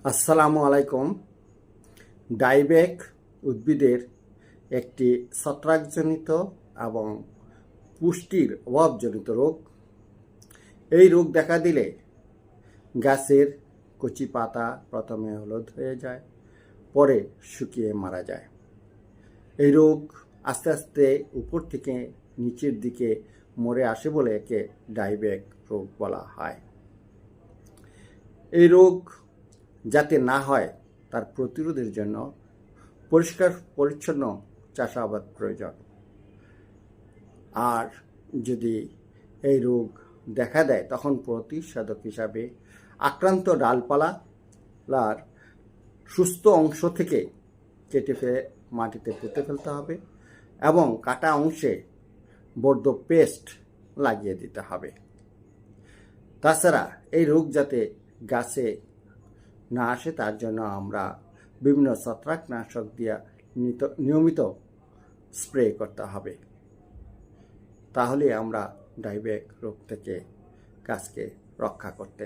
আসসালামু আলাইকুম। ডাইব্যাক উদ্ভিদের একটি ছত্রাকজনিত এবং পুষ্টির অভাবজনিত রোগ। এই রোগ দেখা দিলে গাছের কচি পাতা প্রথমে হলুদ হয়ে যায়, পরে শুকিয়ে মারা যায়। এই রোগ আস্তে আস্তে উপর থেকে নিচের দিকে মরে আসে বলে একে ডাইব্যাক রোগ বলা হয়। এই রোগ যাতে না হয় তার প্রতিরোধের জন্য পরিষ্কার পরিচ্ছন্ন চাষাবাদ প্রয়োজন। আর যদি এই রোগ দেখা দেয় তখন প্রতিষেধক হিসাবে আক্রান্ত ডালপালার সুস্থ অংশ থেকে কেটে ফেলে মাটিতে পুঁতে ফেলতে হবে এবং কাটা অংশে বর্জ্য পেস্ট লাগিয়ে দিতে হবে। তাছাড়া এই রোগ যাতে গাছে না আসে তার জন্য আমরা বিভিন্ন ছত্রাকনাশক দিয়ে নিয়মিত স্প্রে করতে হবে। তাহলে আমরা ডাইব্যাক রোগ থেকে গাছকে রক্ষা করতে